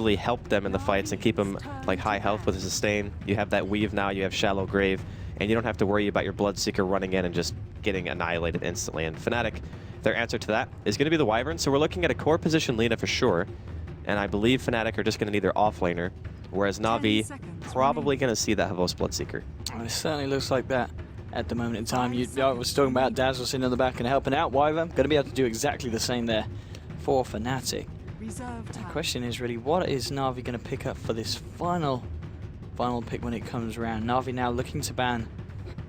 actually help them in the fights and keep them like high health with a sustain. You have that weave now, you have shallow grave, and you don't have to worry about your Bloodseeker running in and just getting annihilated instantly. And Fnatic, their answer to that is going to be the Wyvern, so we're looking at a core position Lina for sure, and I believe Fnatic are just going to need their offlaner, whereas Na'Vi probably going to see that Havos Bloodseeker. Well, it certainly looks like that at the moment in time. I was talking about Dazzle sitting on the back and helping out. Wyvern going to be able to do exactly the same there for Fnatic. The question is really, what is Na'Vi going to pick up for this final pick when it comes around? Na'Vi now looking to ban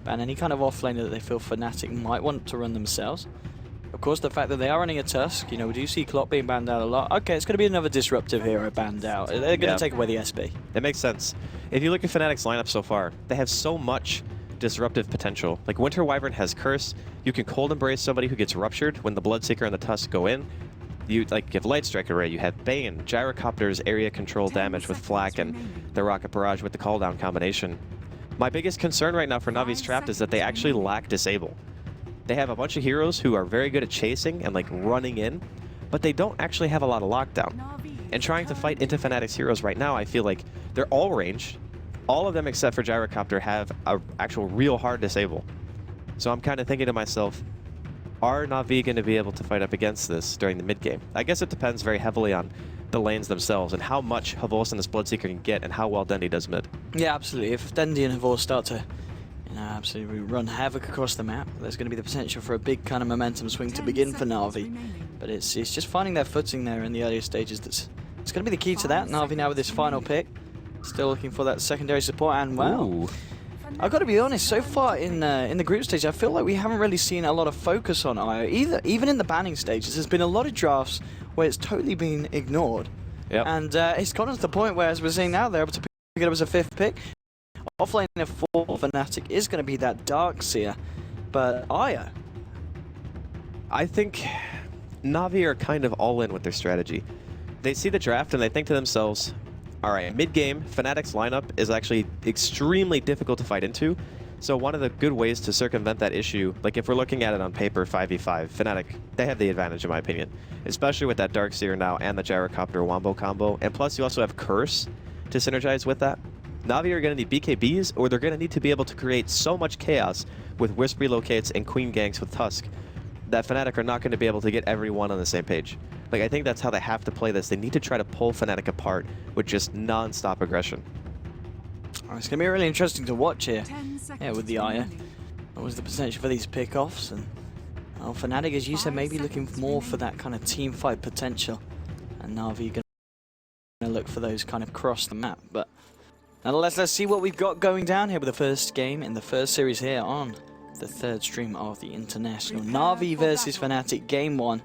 any kind of offlaner that they feel Fnatic might want to run themselves. Of course, the fact that they are running a Tusk, you know, we do see Clock being banned out a lot. Okay, it's going to be another disruptive hero banned out. They're going to take away the SB. It makes sense. If you look at Fnatic's lineup so far, they have so much disruptive potential. Like Winter Wyvern has Curse. You can Cold Embrace somebody who gets ruptured when the Bloodseeker and the Tusk go in. You like give Light Strike Array, you have Bane, Gyrocopter's area control damage with Flak, and the Rocket Barrage with the Call Down combination. My biggest concern right now for Na'Vi's Trapped is that they actually lack Disable. They have a bunch of heroes who are very good at chasing and like running in, but they don't actually have a lot of lockdown. And trying to fight into Fnatic's heroes right now, I feel like they're all ranged. All of them except for Gyrocopter have an actual real hard disable. So I'm kind of thinking to myself, are Na'Vi going to be able to fight up against this during the mid game? I guess it depends very heavily on the lanes themselves and how much Havos and this Bloodseeker can get and how well Dendi does mid. Yeah, absolutely. If Dendi and Havos start to absolutely run havoc across the map, there's going to be the potential for a big kind of momentum swing to begin for Na'Vi. But it's just finding their footing there in the earlier stages it's going to be the key to that. Na'Vi now with this final pick, still looking for that secondary support, and well, I've got to be honest, so far in the group stage, I feel like we haven't really seen a lot of focus on IO. Even in the banning stages, there's been a lot of drafts where it's totally been ignored. Yep. And it's gotten to the point where, as we're seeing now, they're able to pick it up as a 5th pick. Offlane for Fnatic is going to be that Darkseer, but IO. I think Na'Vi are kind of all in with their strategy. They see the draft and they think to themselves, all right, mid-game, Fnatic's lineup is actually extremely difficult to fight into. So one of the good ways to circumvent that issue, like if we're looking at it on paper, 5v5, Fnatic, they have the advantage in my opinion. Especially with that Darkseer now and the Gyrocopter Wombo combo. And plus you also have Curse to synergize with that. Na'Vi are going to need BKBs, or they're going to need to be able to create so much chaos with Wisp relocates and Queen ganks with Tusk that Fnatic are not going to be able to get everyone on the same page. Like, I think that's how they have to play this. They need to try to pull Fnatic apart with just non-stop aggression. Oh, it's going to be really interesting to watch here. Yeah, with the IO. What was the potential for these pickoffs? And Fnatic, as you said, maybe looking more for that kind of team fight potential. And Na'Vi going to look for those kind of cross the map. But nonetheless, let's see what we've got going down here with the first game in the first series here on the 3rd stream of the International. Na'Vi versus Fnatic, Game 1.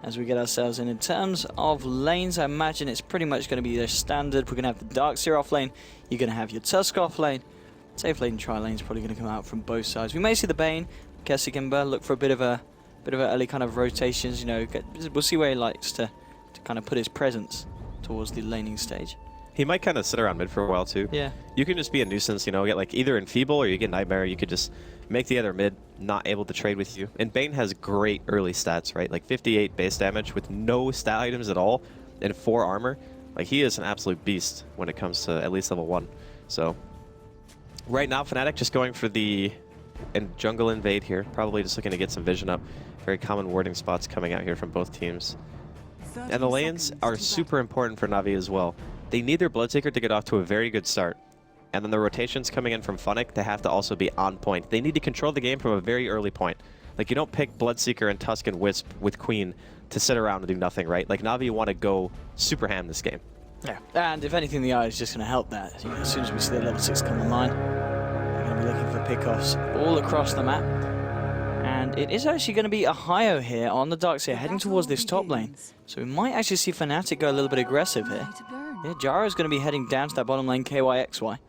As we get ourselves in terms of lanes, I imagine it's pretty much going to be their standard. We're going to have the Darkseer off lane. You're going to have your Tusk off lane. Safe lane tri lane is probably going to come out from both sides. We may see the Bane, Kessigimba, look for a bit of early kind of rotations. You know, we'll see where he likes to kind of put his presence towards the laning stage. He might kind of sit around mid for a while too. Yeah. You can just be a nuisance, you know, get like either Enfeeble or you get Nightmare. You could just make the other mid not able to trade with you. And Bane has great early stats, right? Like 58 base damage with no stat items at all and 4 armor. Like, he is an absolute beast when it comes to at least level 1. So right now, Fnatic just going for the jungle invade here. Probably just looking to get some vision up. Very common warding spots coming out here from both teams. And the lanes are super important for Na'Vi as well. They need their Bloodseeker to get off to a very good start. And then the rotations coming in from Fnatic, they have to also be on point. They need to control the game from a very early point. Like, you don't pick Bloodseeker and Tusk and Wisp with Queen to sit around and do nothing, right? Like, Na'Vi want to go super ham this game. Yeah, and if anything, the eye is just going to help that. You know, as soon as we see the level 6 come online, we're going to be looking for pickoffs all across the map. And it is actually going to be a Hyo here on the Darkseer heading towards this top lane. So we might actually see Fnatic go a little bit aggressive here. Yeah, Jaro is going to be heading down to that bottom lane, KYXY.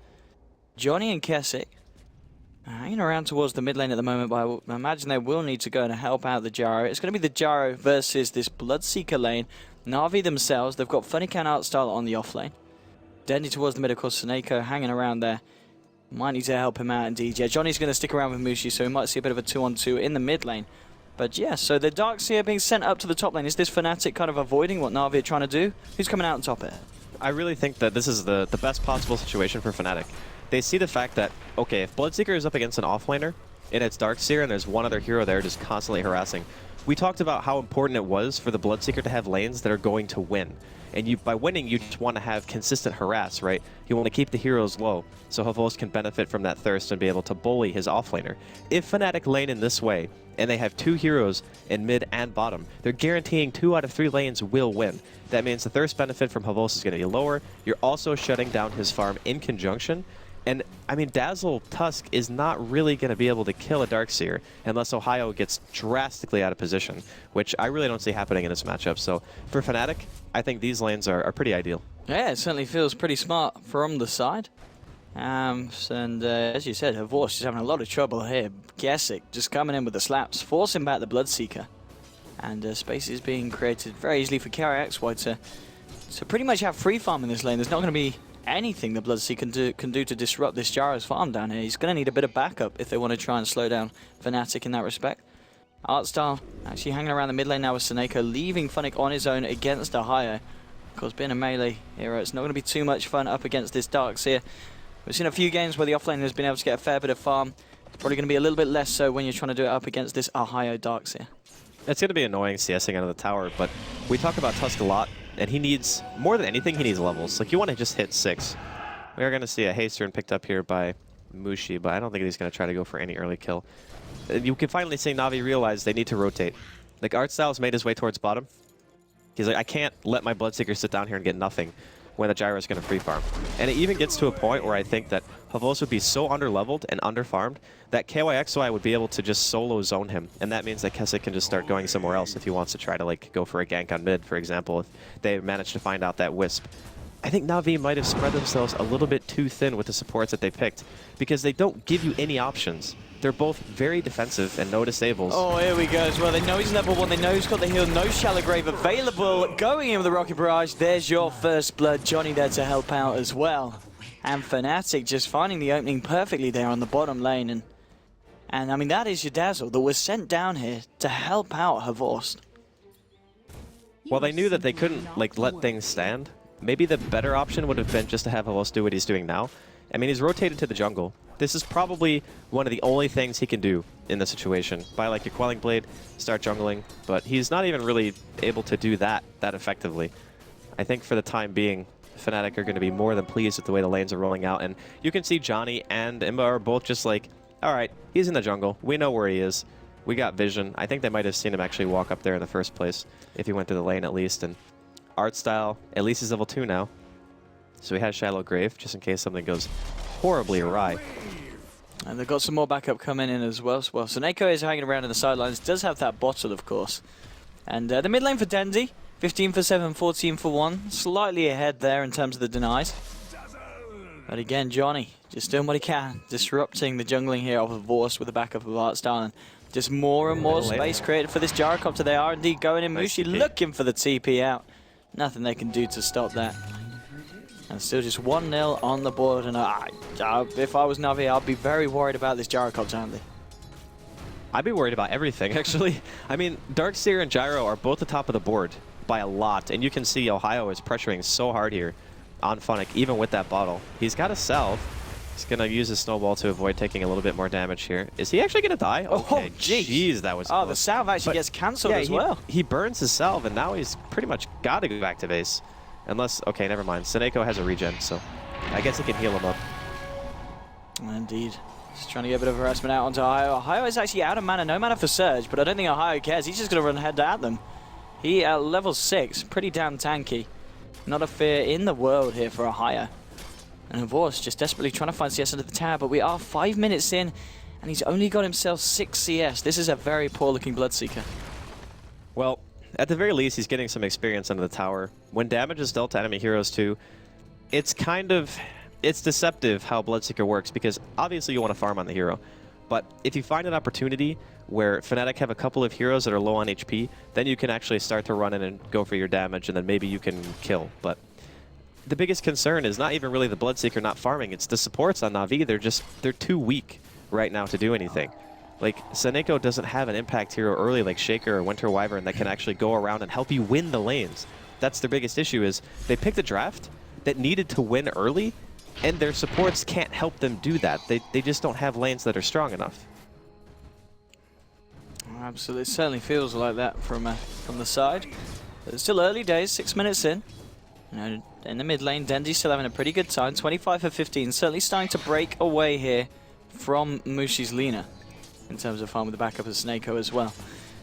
Johnny and Kessig hanging around towards the mid lane at the moment, but I imagine they will need to go and help out the Jaro. It's going to be the Jaro versus this Bloodseeker lane. Na'Vi themselves, they've got Funnycan Artstyle on the off lane. Dendi towards the mid, of course, Suneko hanging around there. Might need to help him out indeed. Yeah, Johnny's going to stick around with Mushi, so we might see a bit of a 2-on-2 in the mid lane. But yeah, so the Darkseer being sent up to the top lane. Is this Fnatic kind of avoiding what Na'Vi are trying to do? Who's coming out on top here? I really think that this is the best possible situation for Fnatic. They see the fact that, okay, if Bloodseeker is up against an offlaner, and it's Darkseer, and there's one other hero there just constantly harassing, we talked about how important it was for the Bloodseeker to have lanes that are going to win. And by winning, you just want to have consistent harass, right? You want to keep the heroes low, so Havos can benefit from that thirst and be able to bully his offlaner. If Fnatic lane in this way, and they have 2 heroes in mid and bottom, they're guaranteeing 2 out of 3 lanes will win. That means the thirst benefit from Havos is going to be lower. You're also shutting down his farm in conjunction. And, I mean, Dazzle Tusk is not really going to be able to kill a Darkseer unless Ohio gets drastically out of position, which I really don't see happening in this matchup. So, for Fnatic, I think these lanes are pretty ideal. Yeah, it certainly feels pretty smart from the side. As you said, Havos is having a lot of trouble here. Gesic just coming in with the slaps, forcing back the Bloodseeker. And space is being created very easily for KerchNET to pretty much have free farm in this lane. There's not going to be anything the Bloodseeker can do to disrupt this Gyro's farm down here. He's going to need a bit of backup if they want to try and slow down Fnatic in that respect. Artstyle actually hanging around the mid lane now with Seneko, leaving Fnatic on his own against Ohio. Of course, being a melee hero, it's not going to be too much fun up against this Darkseer. We've seen a few games where the offlane has been able to get a fair bit of farm. It's probably going to be a little bit less so when you're trying to do it up against this Ohio Darkseer. It's going to be annoying CSing out of the tower, but we talk about Tusk a lot, and he needs, more than anything, he needs levels. Like, you want to just hit 6. We are going to see a haste turn picked up here by Mushi, but I don't think he's going to try to go for any early kill. You can finally see Na'Vi realize they need to rotate. Like, Artstyle's made his way towards bottom. He's like, I can't let my Bloodseeker sit down here and get nothing when the Gyro is going to free farm. And it even gets to a point where I think that Havos would be so underleveled and underfarmed that KYXY would be able to just solo zone him. And that means that Kesic can just start going somewhere else if he wants to try to like go for a gank on mid, for example, if they manage to find out that Wisp. I think Na'Vi might have spread themselves a little bit too thin with the supports that they picked because they don't give you any options. They're both very defensive and no disables. Oh, here we go as well. They know he's level 1. They know he's got the heal. No Shallow Grave available. Going in with the Rocket Barrage. There's your first blood. Johnny there to help out as well. And Fnatic just finding the opening perfectly there on the bottom lane. And I mean, that is your Dazzle that was sent down here to help out Havos. Well, they knew that they couldn't like let things stand. Maybe the better option would have been just to have Havos do what he's doing now. I mean, he's rotated to the jungle. This is probably one of the only things he can do in this situation. Buy like your Quelling Blade, start jungling, but he's not even really able to do that effectively. I think for the time being, Fnatic are going to be more than pleased with the way the lanes are rolling out, and you can see Johnny and Imba are both just like, alright, he's in the jungle, we know where he is, we got vision. I think they might have seen him actually walk up there in the first place, if he went through the lane at least, and Artstyle, at least he's level 2 now. So he has Shallow Grave, just in case something goes horribly awry. And they've got some more backup coming in as well. So Neko is hanging around in the sidelines, does have that bottle, of course. And the mid lane for Dendy, 15 for 7, 14 for 1. Slightly ahead there in terms of the denies. But again, Johnny just doing what he can, disrupting the jungling here of Havos with the backup of Artstyle. And just more and more space created for this Gyrocopter. They are indeed going in. Mushi looking for the TP out. Nothing they can do to stop that. And still just 1-0 on the board. And if I was Na'Vi, I'd be very worried about this Gyrocopter, Andy. I'd be worried about everything, actually. I mean, Darkseer and Gyro are both the top of the board by a lot. And you can see Ohio is pressuring so hard here on Fnatic, even with that bottle. He's got a salve. He's going to use his snowball to avoid taking a little bit more damage here. Is he actually going to die? Okay, jeez, that was close. The salve actually gets cancelled as well. He burns his salve, and now he's pretty much got to go back to base. Unless, okay, never mind. Seneko has a regen, so I guess he can heal him up. Indeed. Just trying to get a bit of harassment out onto Ohio. Ohio is actually out of mana, no mana for Surge, but I don't think Ohio cares. He's just going to run head at them. He at level 6, pretty damn tanky. Not a fear in the world here for Ohio. And Havos just desperately trying to find CS under the tower, but we are 5 minutes in, and he's only got himself 6 CS. This is a very poor-looking Bloodseeker. Well, at the very least, he's getting some experience under the tower. When damage is dealt to enemy heroes too, it's deceptive how Bloodseeker works, because obviously you want to farm on the hero. But if you find an opportunity where Fnatic have a couple of heroes that are low on HP, then you can actually start to run in and go for your damage, and then maybe you can kill. But the biggest concern is not even really the Bloodseeker not farming, it's the supports on Na'Vi. They're too weak right now to do anything. Like, Seneko doesn't have an impact hero early like Shaker or Winter Wyvern that can actually go around and help you win the lanes. That's their biggest issue, is they pick the draft, that needed to win early, and their supports can't help them do that. They just don't have lanes that are strong enough. Absolutely, it certainly feels like that from the side. But it's still early days, 6 minutes in. You know, in the mid lane, Dendi's still having a pretty good time. 25 for 15, certainly starting to break away here from Mushi's Lina in terms of farm with the backup of Snako as well.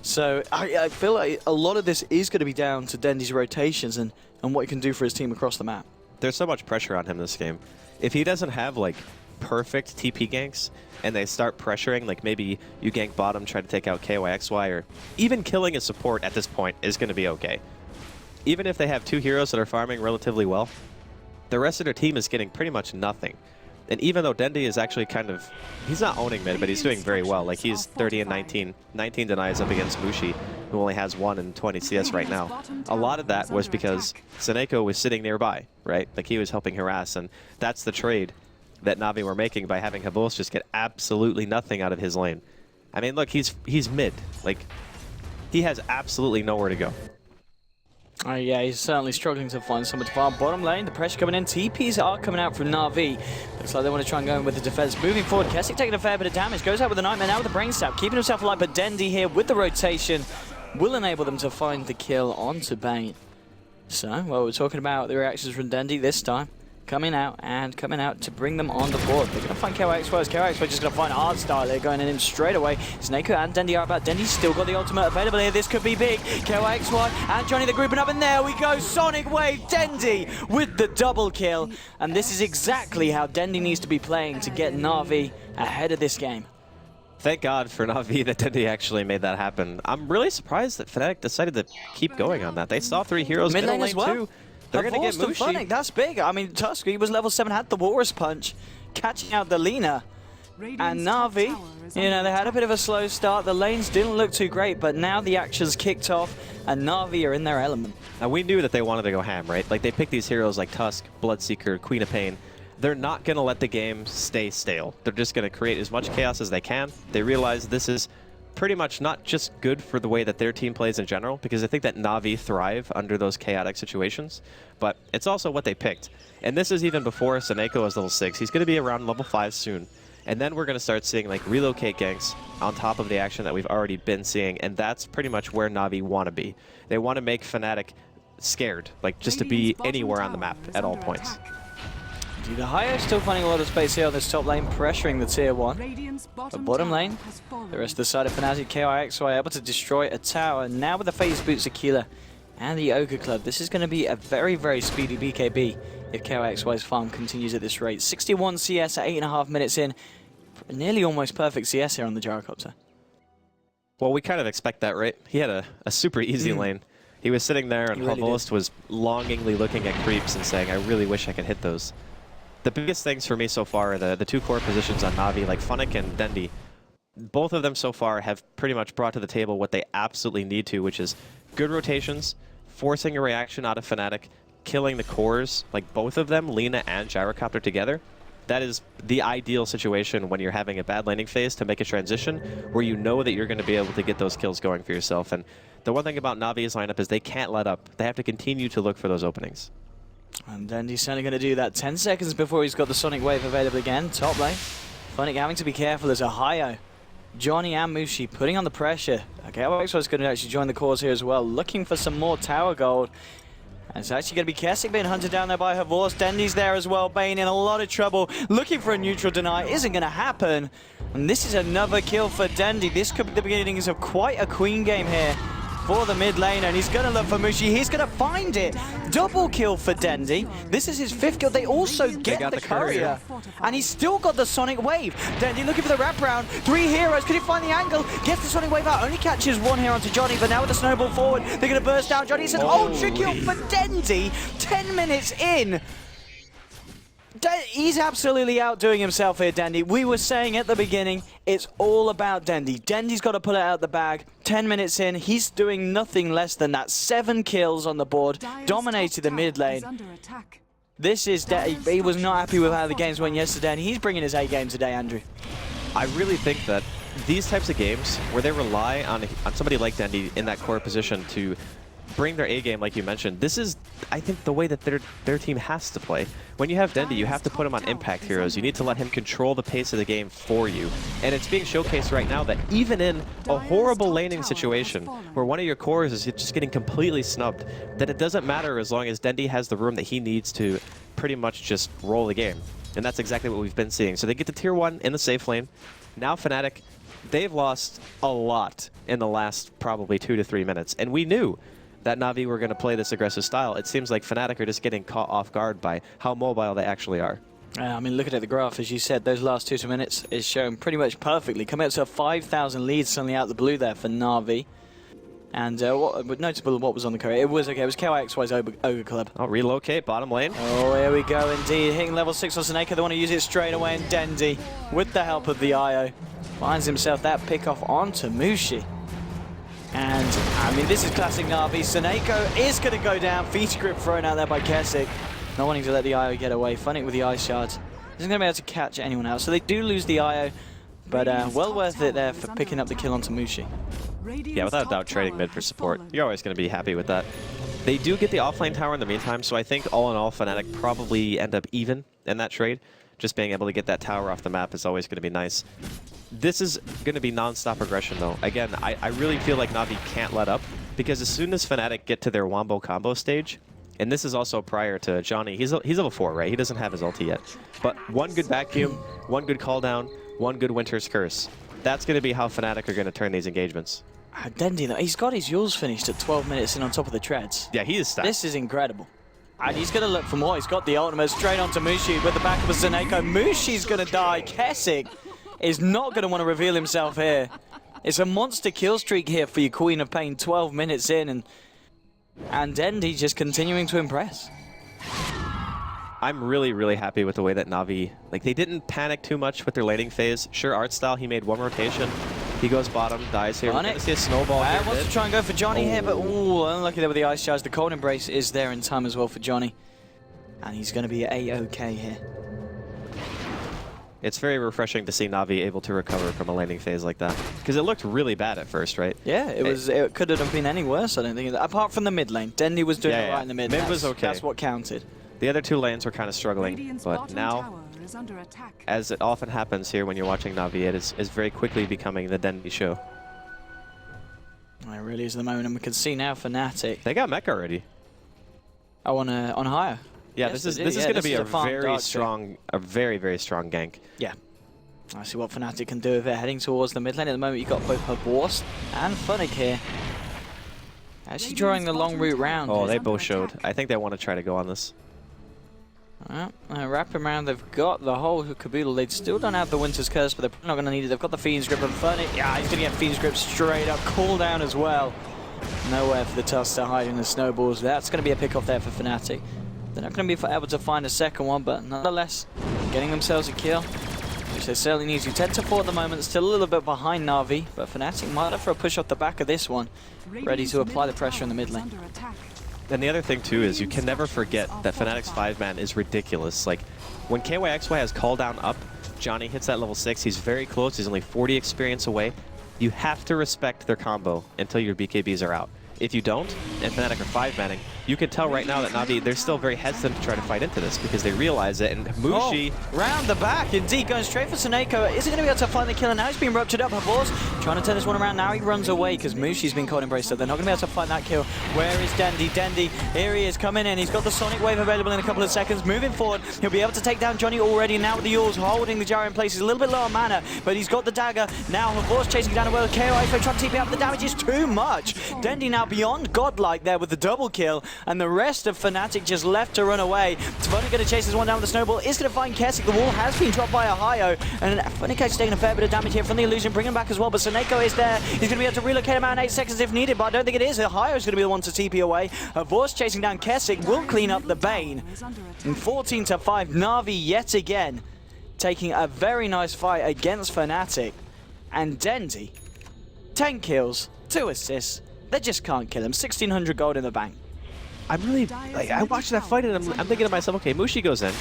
So I feel like a lot of this is going to be down to Dendi's rotations and what he can do for his team across the map. There's so much pressure on him this game. If he doesn't have like perfect TP ganks and they start pressuring, like maybe you gank bottom, try to take out KYXY, or even killing a support at this point is going to be okay. Even if they have two heroes that are farming relatively well, the rest of their team is getting pretty much nothing. And even though Dendi is actually kind of, he's not owning mid, but he's doing very well. Like he's 30 and 19, 19 denies up against Mushi, who only has 1 and 20 CS right now. A lot of that was because Snako was sitting nearby, right? Like he was helping harass, and that's the trade that Na'Vi were making by having Havos just get absolutely nothing out of his lane. I mean, look, he's mid. Like, he has absolutely nowhere to go. Yeah, he's certainly struggling to find someone to farm. Bottom lane, the pressure coming in. TPs are coming out from Na'Vi. Looks like they want to try and go in with the defense. Moving forward, KerchNET taking a fair bit of damage. Goes out with a Nightmare now with the Brain Stab, keeping himself alive, but Dendi here with the rotation will enable them to find the kill onto Bane. So, well, we're talking about the reactions from Dendi this time. Coming out to bring them on the board. They're going to find KYXY. KYXY just going to find Artstyle here, going in him straight away. Snako and Dendi are about. Dendi's still got the ultimate available here. This could be big. KYXY and Johnny, they're grouping up, and there we go. Sonic Wave, Dendi with the double kill. And this is exactly how Dendi needs to be playing to get Na'Vi ahead of this game. Thank God for Na'Vi that Dendi actually made that happen. I'm really surprised that Fnatic decided to keep going on that. They saw 3 heroes mid lane as well. Too. They're going to get Mushi. Fnatic, that's big. I mean, Tusk, he was level 7, had the Walrus Punch, catching out the Lina. And Na'Vi, you know, they had a bit of a slow start. The lanes didn't look too great, but now the action's kicked off, and Na'Vi are in their element. Now, we knew that they wanted to go ham, right? Like, they picked these heroes like Tusk, Bloodseeker, Queen of Pain. They're not going to let the game stay stale. They're just going to create as much chaos as they can. They realize this is pretty much not just good for the way that their team plays in general, because I think that Na'Vi thrive under those chaotic situations, but it's also what they picked. And this is even before Snako is level 6. He's going to be around level 5 soon. And then we're going to start seeing like relocate ganks on top of the action that we've already been seeing, and that's pretty much where Na'Vi want to be. They want to make Fnatic scared, like just to be anywhere on the map at all points. The Hio still finding a lot of space here on this top lane, pressuring the tier 1. But bottom lane, the rest of the side of Fnatic, KYXY able to destroy a tower. Now with the Phase Boots Aquila and the Ogre Club, this is going to be a very, very speedy BKB if KYXY's farm continues at this rate. 61 CS at 8.5 minutes in. Nearly almost perfect CS here on the Gyrocopter. Well, we kind of expect that, right? He had a super easy lane. He was sitting there, and Havost was longingly looking at creeps and saying, I really wish I could hit those. The biggest things for me so far are the 2 core positions on Na'Vi, like Fnatic and Dendi. Both of them so far have pretty much brought to the table what they absolutely need to, which is good rotations, forcing a reaction out of Fnatic, killing the cores, like both of them, Lina and Gyrocopter together. That is the ideal situation when you're having a bad laning phase to make a transition where you know that you're going to be able to get those kills going for yourself. And the one thing about Na'Vi's lineup is they can't let up. They have to continue to look for those openings. And Dendi's certainly going to do that. 10 seconds before he's got the Sonic Wave available again. Top lane. Fnatic having to be careful as Ohio, Johnny and Mushi putting on the pressure. Okay, KYXY's going to actually join the cause here as well, looking for some more tower gold. And it's actually going to be KerchNET being hunted down there by Havos. Dendi's there as well. Bane in a lot of trouble, looking for a neutral deny. Isn't going to happen. And this is another kill for Dendi. This could be the beginnings of quite a queen game here for the mid laner, and he's going to look for Mushi. He's going to find it. Double kill for Dendi. This is his 5th kill. They also get the courier. And he's still got the Sonic Wave. Dendi looking for the wraparound. 3 heroes. Can he find the angle? Gets the Sonic Wave out. Only catches 1 here onto Johnny, but now with the snowball forward, they're going to burst down Johnny. It's an ultra kill for Dendi. 10 minutes in. He's absolutely outdoing himself here, Dendi. We were saying at the beginning, it's all about Dendi. Dendi's got to pull it out of the bag. 10 minutes in, he's doing nothing less than that. 7 kills on the board, dominated the mid lane. This is he was not happy with how the games went yesterday, and he's bringing his A game today, Andrew. I really think that these types of games where they rely on somebody like Dendi in that core position to bring their A game, like you mentioned. This is, I think, the way that their team has to play. When you have Dendi, you have to put him on impact heroes. You need to let him control the pace of the game for you. And it's being showcased right now that even in a horrible laning situation where one of your cores is just getting completely snubbed, that it doesn't matter as long as Dendi has the room that he needs to pretty much just roll the game. And that's exactly what we've been seeing. So they get to tier 1 in the safe lane. Now Fnatic, they've lost a lot in the last probably 2 to 3 minutes. And we knew that Na'Vi were going to play this aggressive style. It seems like Fnatic are just getting caught off guard by how mobile they actually are. I mean, looking at the graph, as you said, those last 2 minutes is shown pretty much perfectly. Coming up to a 5,000 lead suddenly out the blue there for Na'Vi. And notable what was on the career. It was okay. It was KYXY's Ogre Club. I'll relocate bottom lane. Oh, here we go indeed. Hitting level 6 on Seneca. They want to use it straight away. And Dendi, with the help of the IO, finds himself that pick off onto Mushi. And I mean, this is classic Na'Vi. Seneko is going to go down. Feet grip thrown out there by Kesik. Not wanting to let the IO get away. Fnatic with the ice shards. Isn't going to be able to catch anyone else. So they do lose the IO. But well worth it there for picking up the kill onto Mushi. Yeah, without a doubt, trading mid for support. You're always going to be happy with that. They do get the offlane tower in the meantime, so I think all in all, Fnatic probably end up even in that trade. Just being able to get that tower off the map is always going to be nice. This is going to be non-stop aggression, though. Again, I really feel like Na'Vi can't let up, because as soon as Fnatic get to their Wombo combo stage, and this is also prior to Johnny, he's level 4, right? He doesn't have his ulti yet. But one good vacuum, one good call down, one good Winter's Curse. That's going to be how Fnatic are going to turn these engagements. Dendi, though, he's got his Yules finished at 12 minutes in on top of the treads. Yeah, he is stacked. This is incredible. And he's going to look for more. He's got the ultimate straight onto Mushi with the back of a Seneko. Mushi's going to die. Kesik is not going to want to reveal himself here. It's a monster kill streak here for your Queen of Pain, 12 minutes in. And Dendi just continuing to impress. I'm really, really happy with the way that Na'Vi, like, they didn't panic too much with their laning phase. Sure, art style, he made one rotation. He goes bottom, dies here. We're going to see a snowball here. Wants to try and go for Johnny here, but ooh, unlucky there with the ice charge. The cold embrace is there in time as well for Johnny. And he's going to be A-OK here. It's very refreshing to see Na'Vi able to recover from a laning phase like that. Because it looked really bad at first, right? Yeah, it couldn't have been any worse, I don't think. Apart from the mid lane. Dendi was doing it right in the mid. Mid was okay. That's what counted. The other 2 lanes were kind of struggling, but now, as it often happens here when you're watching Na'Vi, it is very quickly becoming the Dendi show. It really is the moment, and we can see now Fnatic. They got mech already. Oh, on higher. Yeah, yes, this is going to be a very very strong gank. Yeah. I see what Fnatic can do with it. Heading towards the mid lane at the moment, you've got both Havorst and Fnatic here. Actually drawing the long route round. Oh, they both showed. I think they want to try to go on this. Well, wrap him around. They've got the whole caboodle. They still don't have the Winter's Curse, but they're not going to need it. They've got the Fiend's Grip and Fnatic. Yeah, he's going to get Fiend's Grip straight up. Cool down as well. Nowhere for the Tusk to hide in the snowballs. That's going to be a pick off there for Fnatic. They're not going to be able to find a second one, but nonetheless, getting themselves a kill, which they certainly need to. 10-4 at the moment, still a little bit behind Na'Vi, but Fnatic might have for a push off the back of this one, ready to apply the pressure in the mid lane. And the other thing too is you can never forget that Fnatic's 5-man is ridiculous. Like, when KYXY has call down up, Johnny hits that level 6, he's very close, he's only 40 experience away. You have to respect their combo until your BKBs are out. If you don't, and Fnatic are 5-manning, you can tell right now that Na'Vi, they're still very hesitant to try to fight into this because they realize it, and Mushi... Oh, round the back, indeed, going straight for Seneko. Isn't going to be able to find the kill, and now he's being ruptured up. Havorst trying to turn this one around. Now he runs away because Mushi's been cold embraced, so they're not going to be able to find that kill. Where is Dendi? Dendi, here he is coming in. He's got the Sonic Wave available in a couple of seconds. Moving forward, he'll be able to take down Johnny already. Now with the Yules holding the gyro in place. He's a little bit low on mana, but he's got the dagger. Now Havorst chasing down a well. KO trying to TP up. The damage is too much. Dendi now beyond godlike there with the double kill, and the rest of Fnatic just left to run away. Fnatic going to chase this one down with the snowball. Is going to find Kesik. The wall has been dropped by a Hayo, and Fnatic's taking a fair bit of damage here from the illusion, bringing him back as well. But Seneko is there. He's going to be able to relocate him out in 8 seconds if needed, but I don't think it is. Hayo is going to be the one to TP away. Havorst chasing down Kesik will clean up the Bane. And 14-5, Na'Vi yet again taking a very nice fight against Fnatic. And Dendi, 10 kills, 2 assists. They just can't kill him. 1,600 gold in the bank. I'm really, like, I watched that fight and I'm thinking to myself, okay, Mushi goes in,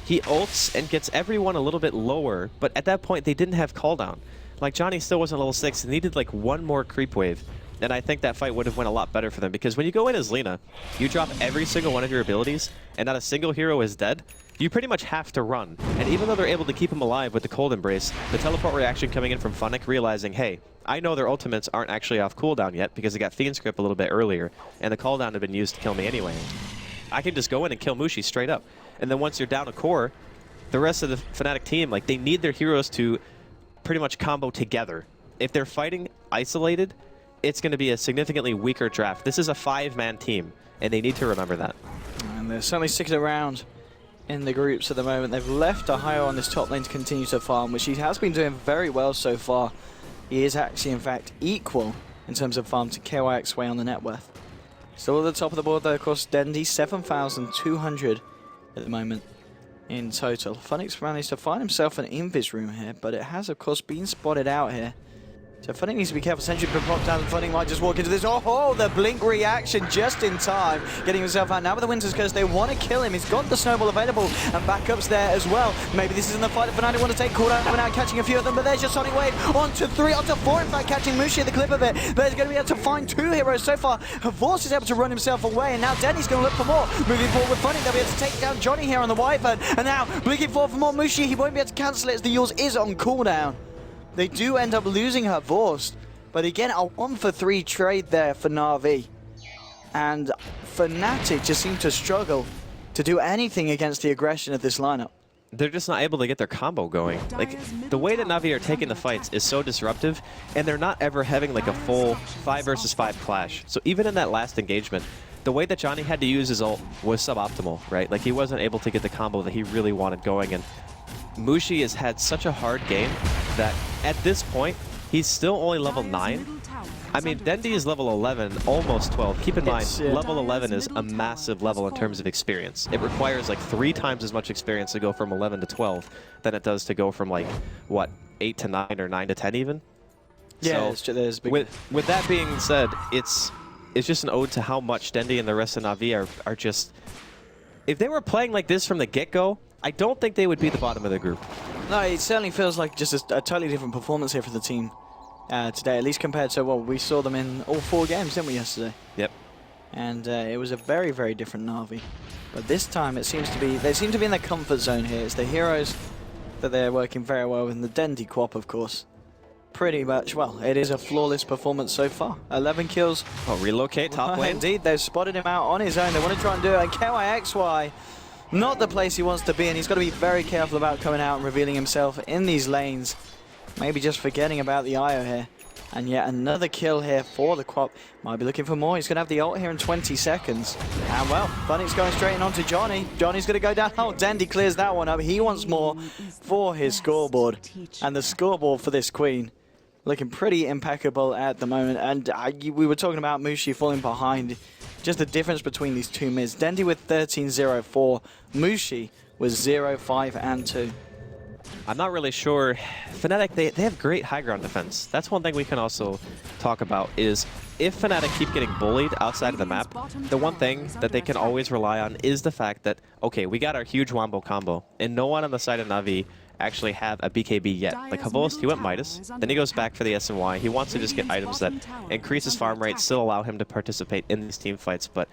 he ults and gets everyone a little bit lower, but at that point they didn't have cooldown. Like, Johnny still wasn't level 6 and needed like one more creep wave And I think that fight would have went a lot better for them, because when you go in as Lina, you drop every single one of your abilities, and not a single hero is dead. You pretty much have to run. And even though they're able to keep him alive with the Cold Embrace, the teleport reaction coming in from Fnatic realizing, hey, I know their ultimates aren't actually off cooldown yet because they got Fiend's Grip a little bit earlier, and the cooldown had been used to kill me anyway. I can just go in and kill Mushi straight up. And then once you're down a core, the rest of the Fnatic team, like, they need their heroes to pretty much combo together. If they're fighting isolated, it's going to be a significantly weaker draft. This is a 5-man team, and they need to remember that. And they're certainly sticking around in the groups at the moment. They've left Ohio on this top lane to continue to farm, which he has been doing very well so far. He is actually, in fact, equal in terms of farm to KerchNET on the net worth. Still at the top of the board, though, of course, Dendi, 7,200 at the moment in total. Fnatic's managed to find himself an invis room here, but it has, of course, been spotted out here. So Fnatic needs to be careful. Sentry been popped down, and Fnatic might just walk into this. Oh, the blink reaction just in time. Getting himself out now with the Winter's Curse. They want to kill him. He's got the snowball available, and backups there as well. Maybe this isn't the fight that Fnatic want to take. Cooldown coming out, catching a few of them, but there's your Sonic Wave. On to 3, on to 4, in fact, catching Mushi at the clip of it. But he's going to be able to find 2 heroes so far. Vorce is able to run himself away, and now Denny's going to look for more. Moving forward with Fnatic, they'll be able to take down Johnny here on the Wyvern. And now, blinking forward for more Mushi. He won't be able to cancel it as the Yules is on cooldown. They do end up losing her Vorce. But again, a 1-for-3 trade there for Na'Vi. And Fnatic just seem to struggle to do anything against the aggression of this lineup. They're just not able to get their combo going. Like, the way that Na'Vi are taking the fights is so disruptive, and they're not ever having like a full 5 versus 5 clash. So even in that last engagement, the way that Johnny had to use his ult was suboptimal, right? Like, he wasn't able to get the combo that he really wanted going, and Mushi has had such a hard game that at this point, he's still only level 9. I mean, Dendi is level 11, almost 12. Keep in mind, level 11 is a massive level in terms of experience. It requires like 3 times as much experience to go from 11 to 12 than it does to go from like, what, 8 to 9 or 9 to 10 even? Yeah, so there's big... with that being said, it's just an ode to how much Dendi and the rest of Na'Vi are just... If they were playing like this from the get-go, I don't think they would be the bottom of the group. No, it certainly feels like just a totally different performance here for the team today, at least compared to, well, we saw them in all 4 games, didn't we, yesterday? Yep. And it was a very, very different Na'Vi. But this time, it seems to be, they seem to be in their comfort zone here. It's the heroes that they're working very well with, and the Dendi Quap, of course. Pretty much, well, it is a flawless performance so far. 11 kills. Oh, relocate top lane. Indeed, they've spotted him out on his own. They want to try and do it, and KerchNET, not the place he wants to be, and he's got to be very careful about coming out and revealing himself in these lanes. Maybe just forgetting about the IO here. And yet another kill here for the Quap. Might be looking for more. He's going to have the ult here in 20 seconds. And well, Fnatic's going straight in onto Johnny. Johnny's going to go down. Oh, Dendi clears that one up. He wants more for his scoreboard. And the scoreboard for this Queen looking pretty impeccable at the moment. And we were talking about Mushi falling behind. Just the difference between these 2 mids. Dendi with 13-0-4. Mushi was 0-5 and 2. I'm not really sure. Fnatic, they have great high ground defense. That's one thing we can also talk about is if Fnatic keep getting bullied outside of the map, the one thing that they can always rely on is the fact that, okay, we got our huge wombo combo, and no one on the side of Na'Vi actually have a BKB yet. Like Havost, he went Midas, then he goes back for the SNY. He wants to just get items that increase his farm rate, still allow him to participate in these team fights, but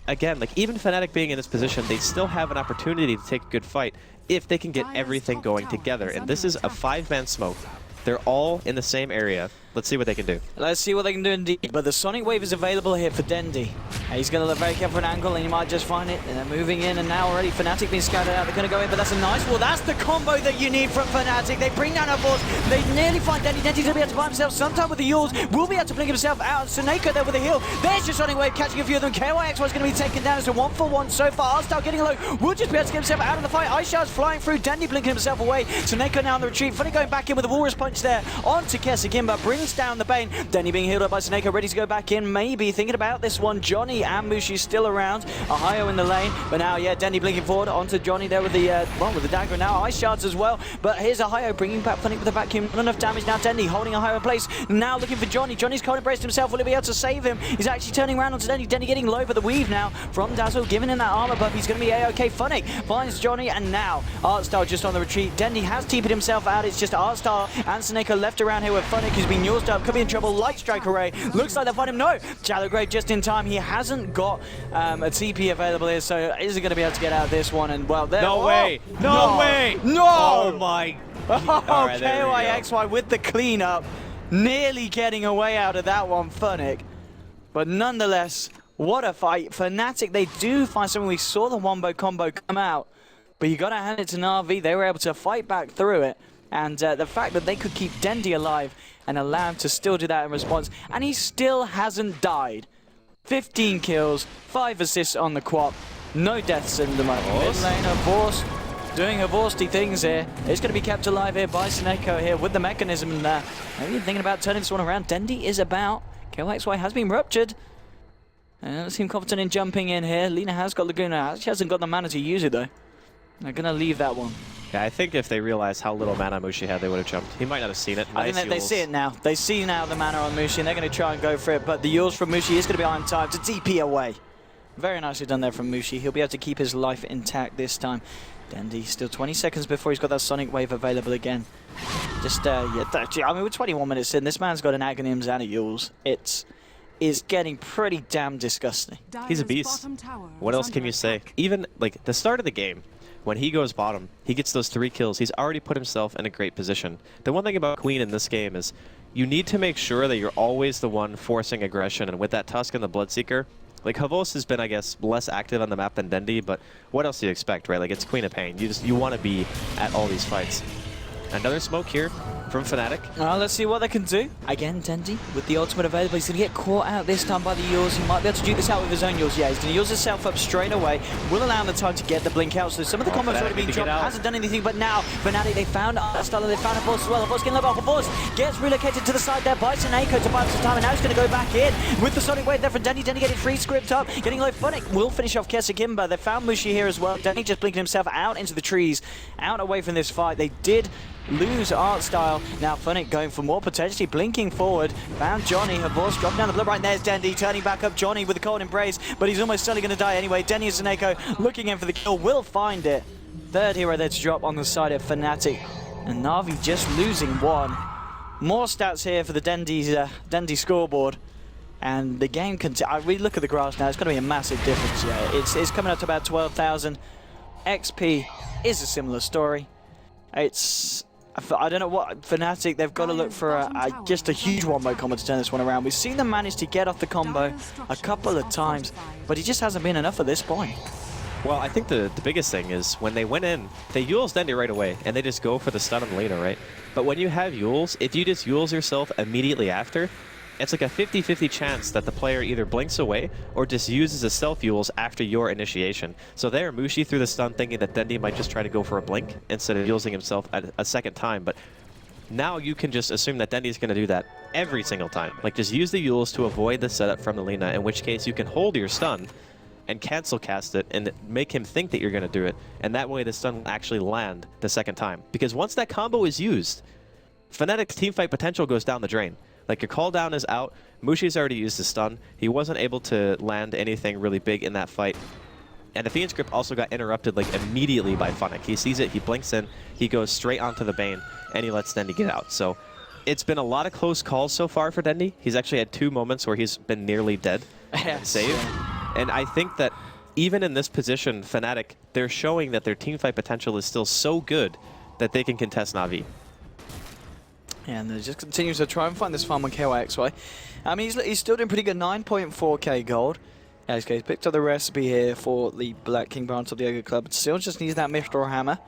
again, like even Fnatic being in this position, they still have an opportunity to take a good fight if they can get everything going together. And this is a 5-man smoke. They're all in the same area. Let's see what they can do. Let's see what they can do indeed. But the Sonic Wave is available here for Dendi. He's going to look very careful for an angle, and he might just find it. And they're moving in, and now already Fnatic being scouted out. They're going to go in, but that's a nice wall. That's the combo that you need from Fnatic. They bring down a Vorce. They nearly find Dendi. Dendi's going to be able to buy himself sometime with the Yules. Will be able to blink himself out. Suneko there with a heal. There's your Sonic Wave catching a few of them. KerchNET is going to be taken down as a 1-for-1 so far. Arstar getting low. Will just be able to get himself out of the fight. Aishar's flying through. Dendi blinking himself away. Suneko now on the retreat. Funny going back in with a Walrus Punch there. On to Kesagimba. Brings down the Bane. Dendi being healed up by Suneko, ready to go back in, maybe thinking about this one. Johnny and Mushi still around. Ohio in the lane, but now, yeah, Dendi blinking forward onto Johnny there with the with the dagger now. Ice shards as well, but here's Ohio bringing back Fnatic with the vacuum. Not enough damage now. Dendi holding Ohio in place. Now looking for Johnny. Johnny's cold embraced himself. Will he be able to save him? He's actually turning around onto Dendi. Dendi getting low for the weave now from Dazzle, giving him that armor buff. He's going to be A-OK. Fnatic finds Johnny, and now Artstar just on the retreat. Dendi has TP'd himself out. It's just Artstar and Suneko left around here with Fnatic, who's been doorstep, could be in trouble. Light Strike Array, looks like they'll find him. No, Shallow Grave just in time. He hasn't got a TP available here, so is he going to be able to get out of this one? And well, there. No way! No way! No! Oh my! Oh, Alright, there we go. KYXY with the cleanup, nearly getting away out of that one, Fnatic. But nonetheless, what a fight. Fnatic, they do find something. We saw the wombo combo come out, but you got to hand it to Na'Vi. They were able to fight back through it. And the fact that they could keep Dendi alive and allow him to still do that in response, and he still hasn't died. 15 kills, 5 assists on the quad, no deaths in the moment. Mid laner, Vorst, doing her Vorsty things here. It's going to be kept alive here by Sneko here with the mechanism. And maybe you're thinking about turning this one around. Dendi is about. KYXY has been ruptured. Doesn't seem confident in jumping in here. Lina has got Laguna. She hasn't got the mana to use it though. They're going to leave that one. Yeah, I think if they realized how little mana Mushi had, they would have jumped. He might not have seen it. I think they see it now. They see now the mana on Mushi, and they're going to try and go for it. But the Yules from Mushi is going to be on time to TP away. Very nicely done there from Mushi. He'll be able to keep his life intact this time. Dendi still 20 seconds before he's got that Sonic Wave available again. Just, yeah, I mean, we're 21 minutes in. This man's got an Aghanims and a Yules. It's getting pretty damn disgusting. He's a beast. What else can you say? Even, like, the start of the game, when he goes bottom, he gets those 3 kills. He's already put himself in a great position. The one thing about Queen in this game is you need to make sure that you're always the one forcing aggression. And with that Tusk and the Bloodseeker, like, Havos has been, I guess, less active on the map than Dendi, but what else do you expect, right? Like, it's Queen of Pain. You want to be at all these fights. Another smoke here from Fnatic. Let's see what they can do. Again, Dendi with the ultimate available. He's going to get caught out this time by the Yules. He might be able to do this out with his own Yules. Yeah, he's going to use himself up straight away. Will allow him the time to get the blink out. So some of the combos already being dropped. Hasn't done anything, but now Fnatic, they found Arstala, they found Havos as well. Havos getting low off. Havos gets relocated to the side there by Sneko to buy up some time, and now he's going to go back in with the Sonic Wave there from Dendi. Dendi getting free script up, getting low. Fnatic will finish off Kesekimba. They found Mushi here as well. Dendi just blinking himself out into the trees, out away from this fight. They did lose art style. Now Fnatic going for more, potentially blinking forward. Found Johnny. Havos dropping down the blood right there's Dendi turning back up Johnny with the cold embrace, but he's almost certainly going to die anyway. Dendi and Sneko looking in for the kill, will find it. Third hero there to drop on the side of Fnatic, and Na'Vi just losing one. More stats here for the Dendi scoreboard, and the game we look at the graphs now. It's going to be a massive difference. Yeah, it's coming up to about 12,000. XP is a similar story. I don't know what Fnatic, they've got to look for just a huge wombo combo to turn this one around. We've seen them manage to get off the combo a couple of times, but it just hasn't been enough at this point. Well, I think the biggest thing is when they went in, they Yules Dendi right away, and they just go for the stun on Lena, right? But when you have Yules, if you just Yules yourself immediately after, it's like a 50-50 chance that the player either blinks away or just uses a stealth Yules after your initiation. So there, Mushi threw the stun thinking that Dendi might just try to go for a blink instead of using himself at a second time. But now you can just assume that Dendi's going to do that every single time. Like, just use the Yules to avoid the setup from the Lina, in which case you can hold your stun and cancel cast it and make him think that you're going to do it. And that way the stun will actually land the second time. Because once that combo is used, Fnatic's teamfight potential goes down the drain. Like, your call down is out. Mushi's already used his stun. He wasn't able to land anything really big in that fight. And the Fiend's Grip also got interrupted like immediately by Fnatic. He sees it, he blinks in, he goes straight onto the Bane, and he lets Dendi get out. So it's been a lot of close calls so far for Dendi. He's actually had 2 moments where he's been nearly dead. Saved. And I think that even in this position, Fnatic, they're showing that their teamfight potential is still so good that they can contest Na'Vi. Yeah, and they just continues to try and find this farm on KYXY. I mean, he's still doing pretty good, 9.4k gold. Yeah, he's picked up the recipe here for the Black King branch of the Ogre Club. Still just needs that Mithril Hammer,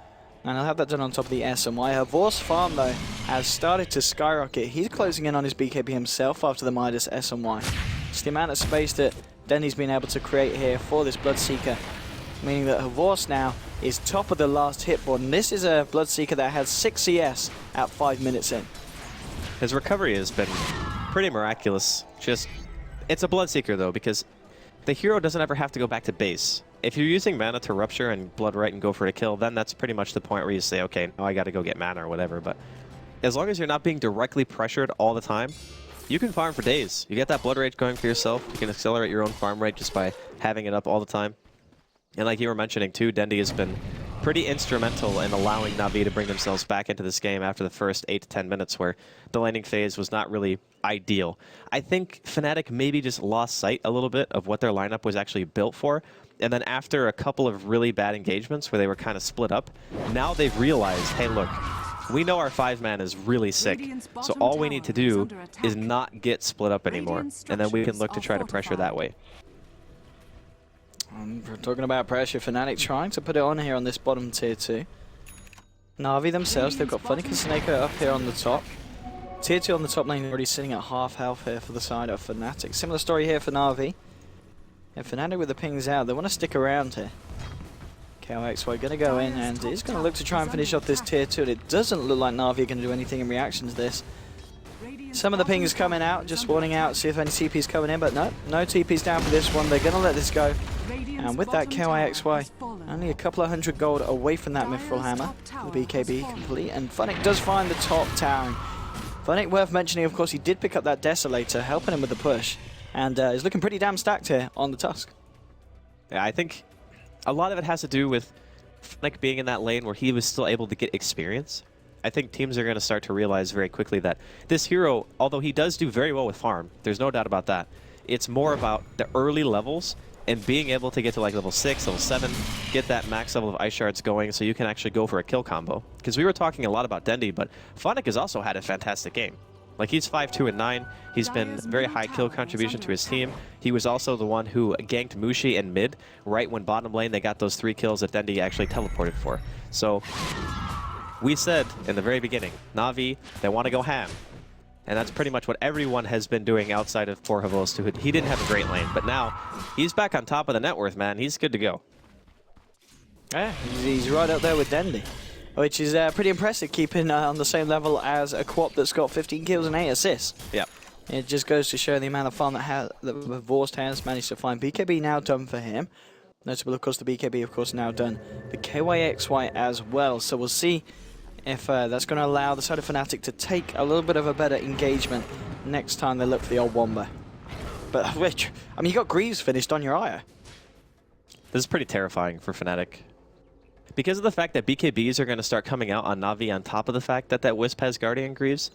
and I'll have that done on top of the SMY. Havos farm, though, has started to skyrocket. He's closing in on his BKB himself after the Midas SMY. It's the amount of space that Dendi's been able to create here for this Bloodseeker, meaning that Havos now is top of the last hit board, and this is a Bloodseeker that has 6 CS at 5 minutes in. His recovery has been pretty miraculous. It's a Bloodseeker, though, because the hero doesn't ever have to go back to base. If you're using mana to Rupture and Blood Right and go for a kill, then that's pretty much the point where you say, okay, now I got to go get mana or whatever. But as long as you're not being directly pressured all the time, you can farm for days. You get that Blood Rage going for yourself. You can accelerate your own farm rate just by having it up all the time. And like you were mentioning, too, Dendi has been pretty instrumental in allowing Na'Vi to bring themselves back into this game after the first 8 to 10 minutes where the laning phase was not really ideal. I think Fnatic maybe just lost sight a little bit of what their lineup was actually built for. And then after a couple of really bad engagements where they were kind of split up, now they've realized, hey, look, we know our 5-man is really sick, so all we need to do is not get split up anymore, and then we can look to try to pressure that way. We're talking about pressure, Fnatic trying to put it on here on this bottom tier 2. Na'Vi themselves, they've got Fnatic and Snake up here on the top. Tier 2 on the top lane already sitting at half health here for the side of Fnatic. Similar story here for Na'Vi. And Fnatic with the pings out, they want to stick around here. KerchNET going to go in and is going to look to try and finish off this tier 2. And it doesn't look like Na'Vi are going to do anything in reaction to this. Some of the pings coming out, just warning out, see if any TP's coming in, but no TP's down for this one. They're going to let this go. And with that, KerchNET only a couple of 100 gold away from that Mithril Hammer. The BKB complete, and Fnatic does find the top tower. Fnatic, worth mentioning, of course, he did pick up that Desolator, helping him with the push. And is looking pretty damn stacked here on the Tusk. Yeah, I think a lot of it has to do with Fnatic being in that lane where he was still able to get experience. I think teams are going to start to realize very quickly that this hero, although he does do very well with farm, there's no doubt about that, it's more about the early levels and being able to get to like level 6, level 7, get that max level of ice shards going so you can actually go for a kill combo. Because we were talking a lot about Dendi, but Fnatic has also had a fantastic game. Like, he's 5-2 and 9. He's been very high kill contribution to his team. He was also the one who ganked Mushi in mid right when bottom lane they got those 3 kills that Dendi actually teleported for. So we said in the very beginning, Na'Vi, they want to go ham. And that's pretty much what everyone has been doing outside of poor Havost. He didn't have a great lane, but now he's back on top of the net worth, man. He's good to go. Yeah, he's right up there with Dendi, which is pretty impressive, keeping on the same level as a Quap that's got 15 kills and 8 assists. Yeah. It just goes to show the amount of farm that Vorst has managed to find. BKB now done for him. Notable, of course, the BKB, of course, now done. The KerchNET as well. So we'll see if that's going to allow the side of Fnatic to take a little bit of a better engagement next time they look for the old Wombo. But, Rich, I mean, you got Greaves finished on your Aya. This is pretty terrifying for Fnatic. Because of the fact that BKBs are going to start coming out on Na'Vi on top of the fact that Wisp has Guardian Greaves,